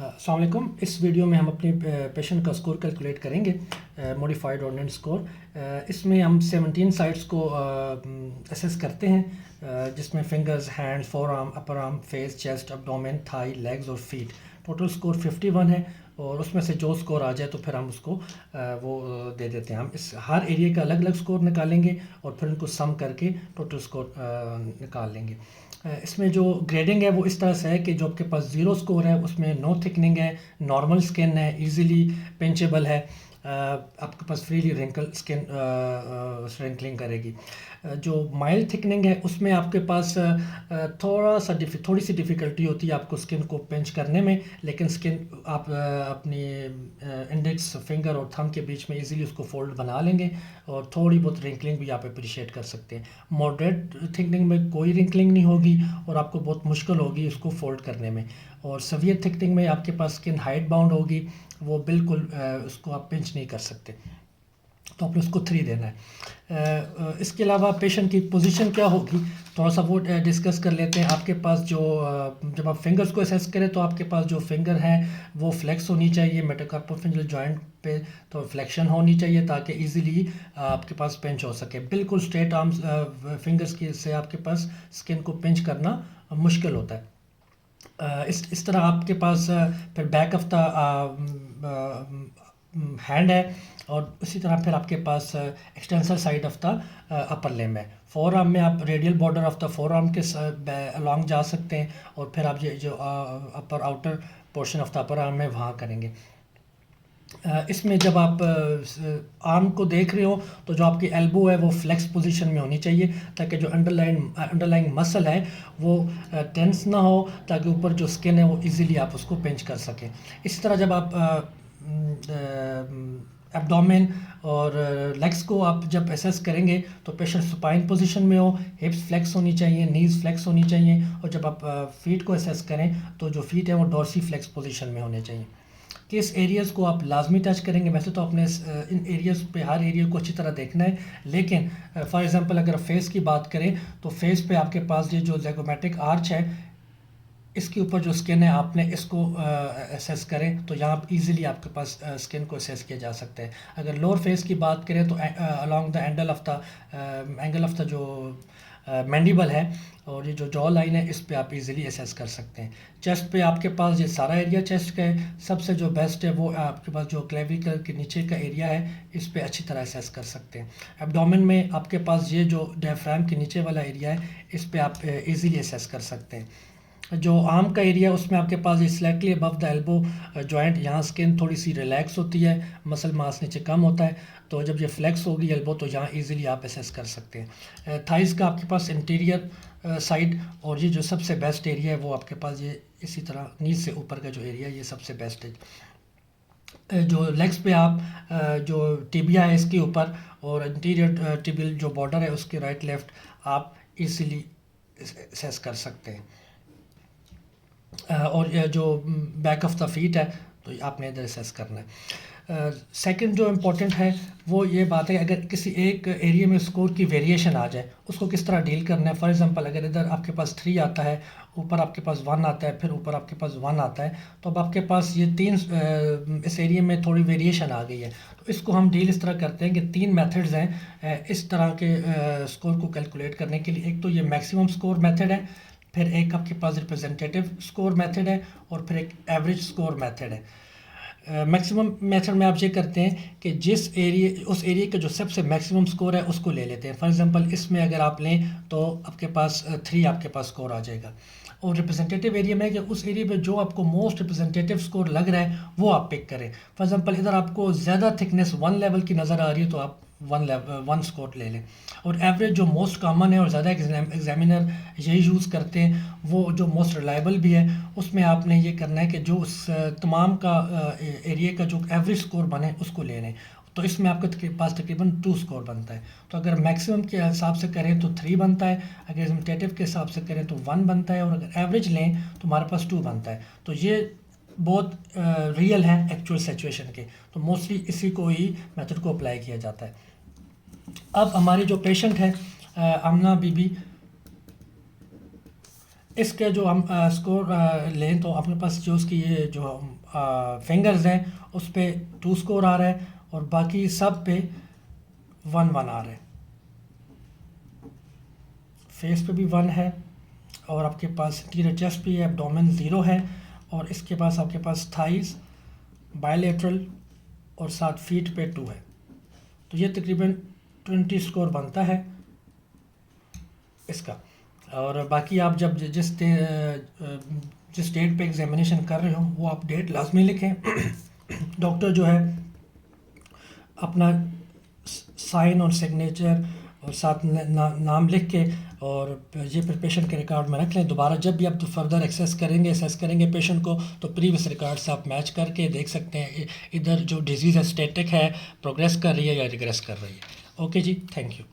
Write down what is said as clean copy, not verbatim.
अस्सलाम वालेकुम। इस वीडियो में हम अपने पेशेंट का स्कोर कैलकुलेट करेंगे, मॉडिफाइड ऑर्डिनेंस स्कोर। इसमें हम 17 साइट्स को असेस करते हैं, जिसमें fingers, hands, forearm, upper arm, face, chest, abdomen, thigh, legs और फीट। टोटल स्कोर 51 है और उसमें से जो स्कोर आ जाए तो फिर हम उसको वो दे देते हैं। हम इस हर एरिया का अलग अलग स्कोर निकालेंगे और फिर उनको सम करके टोटल स्कोर निकाल लेंगे। इसमें जो ग्रेडिंग है वो इस तरह से है कि जो आपके पास ज़ीरो स्कोर है उसमें नो थिकनिंग है, नॉर्मल स्किन है, इजीली पिंचेबल है, आपके पास फ्रीली रिंकल स्किन श्रिंकलिंग करेगी। जो माइल्ड थिकनिंग है उसमें आपके पास थोड़ी सी डिफ़िकल्टी होती है आपको स्किन को पिंच करने में, लेकिन स्किन आप अपनी इंडेक्स फिंगर और थंब के बीच में इजीली उसको फोल्ड बना लेंगे और थोड़ी बहुत रिंकलिंग भी आप अप्रिशिएट कर सकते हैं। मॉडरेट थिकनिंग में कोई रिंकलिंग नहीं होगी और आपको बहुत मुश्किल होगी उसको फोल्ड करने में, और सवियर थिकनिंग में आपके पास स्किन हाइट बाउंड होगी, वो बिल्कुल उसको आप पिंच नहीं कर सकते, तो आपने उसको 3 देना है। इसके अलावा पेशेंट की पोजीशन क्या होगी थोड़ा सा वो डिस्कस कर लेते हैं। आपके पास जो जब आप फिंगर्स को असेस करें तो आपके पास जो फिंगर है वो फ्लेक्स होनी चाहिए, मेटाकार्पोफिंजियल जॉइंट पे तो फ्लेक्शन होनी चाहिए ताकि इजीली आपके पास पिंच हो सके। बिल्कुल स्ट्रेट आर्म्स फिंगर्स की से आपके पास स्किन को पिंच करना मुश्किल होता है। इस तरह आपके पास फिर बैक ऑफ द हैंड है और उसी तरह फिर आपके पास extensor side of the upper limb है। फोर आर्म में आप radial border of the forearm के अलॉन्ग जा सकते हैं और फिर आप ये जो upper outer portion of the upper arm है वहाँ करेंगे। इसमें जब आप आर्म को देख रहे हो तो जो आपकी एल्बो है वो फ्लेक्स पोजीशन में होनी चाहिए ताकि जो अंडरलाइंग मसल है वो टेंस ना हो, ताकि ऊपर जो स्किन है वो इजीली आप उसको पिंच कर सकें। इसी तरह जब आप एब्डोमेन और लेग्स को आप जब एसेस करेंगे तो पेशेंट सुपाइन पोजीशन में हो, हिप्स फ्लेक्स होनी चाहिए, नीज फ्लेक्स होनी चाहिए, और जब आप फीट को एसेस करें तो जो फीट है वो डॉर्सी फ्लेक्स पोजीशन में होने चाहिए। किस एरियाज़ को आप लाजमी टच करेंगे, वैसे तो आपने इन एरियाज़ पे हर एरिया को अच्छी तरह देखना है, लेकिन फॉर एग्जांपल अगर फेस की बात करें तो फेस पे आपके पास ये जो ज़ैगोमैटिक आर्च है इसके ऊपर जो स्किन है आपने इसको असेस करें तो यहाँ इजीली आपके पास स्किन को असेस किया जा सकता है। अगर लोअर फेस की बात करें तो along the angle of the जो मैंडिबल है और ये जो जॉ लाइन है इस पे आप इजीली असेस कर सकते हैं। चेस्ट पे आपके पास ये सारा एरिया चेस्ट का है, सबसे जो बेस्ट है वो आपके पास जो क्लेविकल के नीचे का एरिया है इस पे अच्छी तरह असेस कर सकते हैं। एब्डोमेन में आपके पास ये जो डायफ्राम के नीचे वाला एरिया है इस पे आप इजीली असेस कर सकते हैं। जो आर्म का एरिया उसमें आपके पास ये slightly above the elbow joint, यहाँ स्किन थोड़ी सी रिलैक्स होती है, मसल मास नीचे कम होता है, तो जब ये फ्लेक्स होगी एल्बो तो यहाँ इजीली आप असेस कर सकते हैं। थाइस का आपके पास इंटीरियर साइड और ये जो सबसे बेस्ट एरिया है वो आपके पास ये इसी तरह नीचे से ऊपर का जो एरिया ये सबसे बेस्ट है। जो लेग्स पे आप जो टिबिया है इसके ऊपर और इंटीरियर टिबियल जो बॉर्डर है उसके राइट लेफ्ट आप इजीली असेस कर सकते हैं। और जो बैक ऑफ द फीट है तो आपने इधर असेस करना है। सेकंड जो इम्पोर्टेंट है वो ये बात है अगर किसी एक एरिया में स्कोर की वेरिएशन आ जाए उसको किस तरह डील करना है। फॉर एग्जांपल अगर इधर आपके पास 3 आता है, ऊपर आपके पास 1 आता है, फिर ऊपर आपके पास 1 आता है, तो अब आपके पास ये 3 इस एरिया में थोड़ी वेरिएशन आ गई है, तो इसको हम डील इस तरह करते हैं कि 3 मेथड्स हैं इस तरह के स्कोर को कैलकुलेट करने के लिए। एक तो ये मैक्सिमम स्कोर मेथड है, फिर एक आपके पास रिप्रेजेंटेटिव स्कोर मेथड है और फिर एक एवरेज स्कोर मेथड है। मैक्सिमम मेथड में आप ये करते हैं कि उस एरिया का जो सबसे मैक्सिमम स्कोर है उसको ले लेते हैं। फॉर एग्जांपल इसमें अगर आप लें तो आपके पास 3 आपके पास स्कोर आ जाएगा। और रिप्रेजेंटेटिव एरिया में कि उस एरिया पे जो आपको मोस्ट रिप्रेजेंटेटिव स्कोर लग रहा है वो आप पिक करें। फॉर एग्जांपल इधर आपको ज़्यादा थिकनेस 1 लेवल की नज़र आ रही है तो आप 1 स्कोर ले लें। और एवरेज जो मोस्ट कॉमन है और ज़्यादा एग्जामिनर यही यूज़ करते हैं वो जो मोस्ट रिलायबल भी है, उसमें आपने ये करना है कि जो उस तमाम का एरिया का जो एवरेज स्कोर बने उसको ले लें, तो इसमें आपके पास तकरीबन 2 स्कोर बनता है। तो अगर मैक्सिमम के हिसाब से करें तो 3 बनता है, अगर रिप्रेजेंटेटिव के हिसाब से करें तो 1 बनता है, और अगर एवरेज लें तो हमारे पास 2 बनता है। तो ये बहुत रियल है एक्चुअल सिचुएशन के, तो मोस्टली इसी को ही मेथड को अप्लाई किया जाता है। अब हमारी जो पेशेंट है आमना बीबी, इसके जो हम स्कोर लें तो अपने पास जो उसकी ये जो फिंगर्स हैं उस पे 2 स्कोर आ रहा है और बाकी सब पे 1 1 आ रहा है। फेस पे भी 1 है और आपके पास इंटीरियर चेस्ट भी है, एब्डोमेन 0 है और इसके पास आपके पास थाइस, बायलेटरल और साथ फीट पे 2 है। तो ये तकरीबन 20 स्कोर बनता है इसका। और बाकी आप जब जिस डेट पे एग्जामिनेशन कर रहे हो वो आप डेट लाजमी लिखें। डॉक्टर जो है अपना साइन और सिग्नेचर और साथ नाम लिख के और ये फिर पेशेंट के रिकॉर्ड में रख लें। दोबारा जब भी आप फर्दर असेस करेंगे पेशेंट को तो प्रीवियस रिकॉर्ड से आप मैच करके देख सकते हैं इधर जो डिजीज़ है स्टेटिक है, प्रोग्रेस कर रही है या रिग्रेस कर रही है। ओके जी, थैंक यू।